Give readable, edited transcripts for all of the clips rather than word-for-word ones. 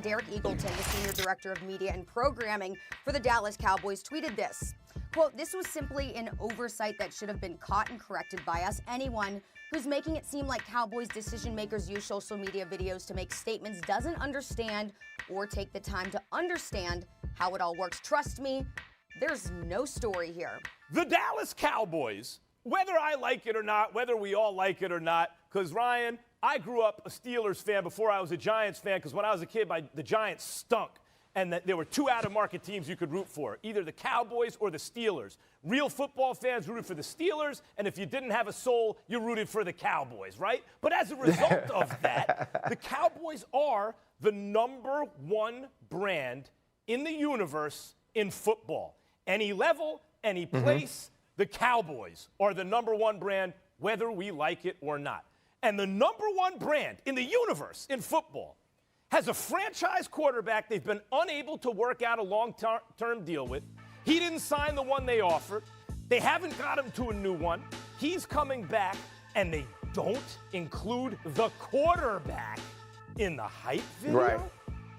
Derek Eagleton, the senior director of media and programming for the Dallas Cowboys, tweeted this. Quote, "This was simply an oversight that should have been caught and corrected by us. Anyone who's making it seem like Cowboys decision makers use social media videos to make statements doesn't understand or take the time to understand how it all works. Trust me, there's no story here." The Dallas Cowboys, whether I like it or not, whether we all like it or not, because Ryan, I grew up a Steelers fan before I was a Giants fan, because when I was a kid, the Giants stunk. And that there were two out-of-market teams you could root for, either the Cowboys or the Steelers. Real football fans rooted for the Steelers, and if you didn't have a soul, you rooted for the Cowboys, right? But as a result of that, the Cowboys are the #1 brand in the universe in football. Any level, any place, the Cowboys are the #1 brand, whether we like it or not. And the #1 brand in the universe in football has a franchise quarterback they've been unable to work out a long-term deal with. He didn't sign the one they offered. They haven't got him to a new one. He's coming back, and they don't include the quarterback in the hype video. Right.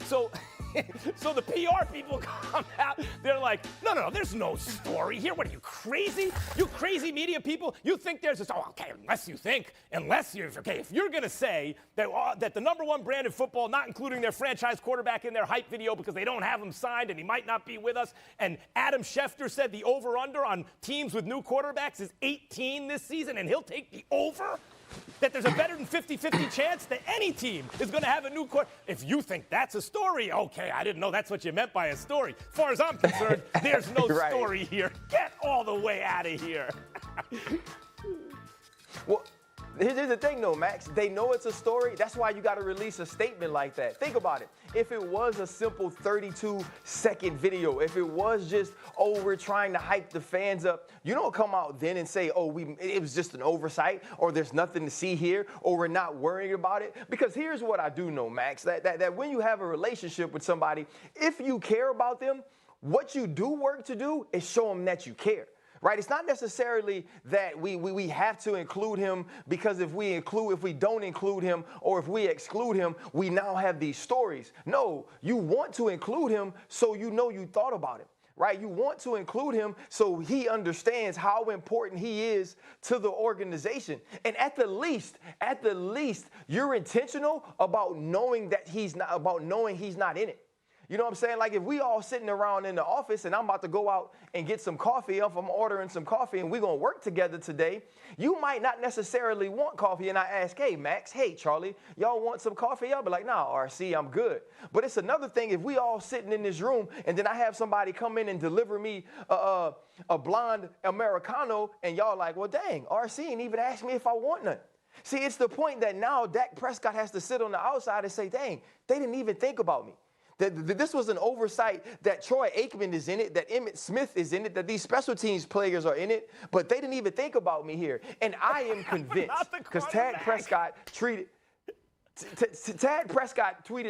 So the PR people come out, they're like, no, there's no story here. What are you, crazy? You crazy media people? You think there's this, okay, if you're going to say that the #1 brand in football, not including their franchise quarterback in their hype video because they don't have him signed and he might not be with us, and Adam Schefter said the over-under on teams with new quarterbacks is 18 this season, and he'll take the over? That there's a better than 50-50 chance that any team is going to have a new quarterback. If you think that's a story, okay, I didn't know that's what you meant by a story. As far as I'm concerned, there's no story here. Get all the way out of here. Well, here's the thing, though, Max. They know it's a story. That's why you got to release a statement like that. Think about it. If it was a simple 32-second video, if it was just, we're trying to hype the fans up, you don't come out then and say, it was just an oversight, or there's nothing to see here, or we're not worrying about it. Because here's what I do know, Max, that when you have a relationship with somebody, if you care about them, what you do work to do is show them that you care. Right? It's not necessarily that we have to include him, because if we don't include him, or if we exclude him, we now have these stories. No, you want to include him so you know you thought about him. Right? You want to include him so he understands how important he is to the organization. And at the least, you're intentional about knowing he's not in it. You know what I'm saying? Like, if we all sitting around in the office and I'm about to go out and get some coffee, if I'm ordering some coffee and we're going to work together today, you might not necessarily want coffee. And I ask, hey, Max, hey, Charlie, y'all want some coffee? Y'all be like, nah, RC, I'm good. But it's another thing if we all sitting in this room and then I have somebody come in and deliver me a blonde Americano, and y'all like, well, dang, RC ain't even asked me if I want none. See, it's the point that now Dak Prescott has to sit on the outside and say, dang, they didn't even think about me. This was an oversight, that Troy Aikman is in it, that Emmitt Smith is in it, that these special teams players are in it, but they didn't even think about me here. And I am convinced, because Tad Prescott tweeted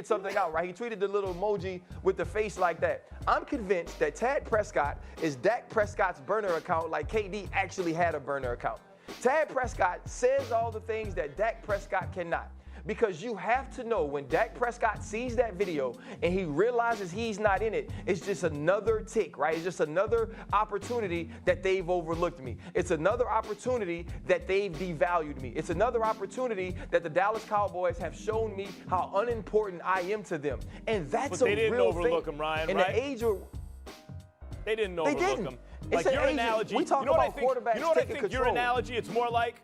something out, right? He tweeted the little emoji with the face like that. I'm convinced that Tad Prescott is Dak Prescott's burner account, like KD actually had a burner account. Tad Prescott says all the things that Dak Prescott cannot. Because you have to know, when Dak Prescott sees that video and he realizes he's not in it, it's just another tick, right? It's just another opportunity that they've overlooked me. It's another opportunity that they've devalued me. It's another opportunity that the Dallas Cowboys have shown me how unimportant I am to them. And that's a real thing. But they didn't overlook him, Ryan, in right? the age of... They didn't overlook him. Like, your analogy, we talk about quarterbacks taking control. You know what I think your analogy, it's more like?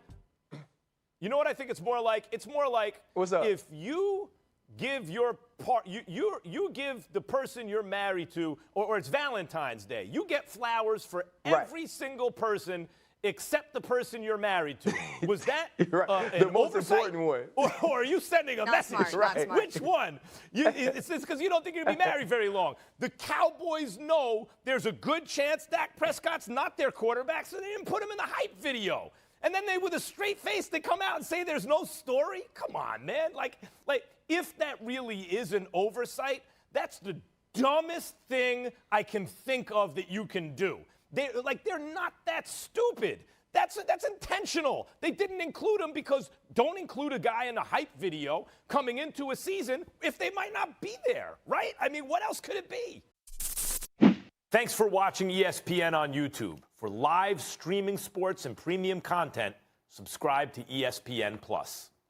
You know what I think it's more like? It's more like, what's up? If you give your you give the person you're married to, or it's Valentine's Day, you get flowers for every single person except the person you're married to. Was that the most important one? Or are you sending a message? Right. Which one? It's because you don't think you're going to be married very long. The Cowboys know there's a good chance Dak Prescott's not their quarterback, so they didn't put him in the hype video. And then with a straight face, they come out and say there's no story? Come on, man. Like if that really is an oversight, that's the dumbest thing I can think of that you can do. They're not that stupid. That's intentional. They didn't include him because don't include a guy in a hype video coming into a season if they might not be there, right? I mean, what else could it be? Thanks for watching ESPN on YouTube. For live streaming sports and premium content, subscribe to ESPN+.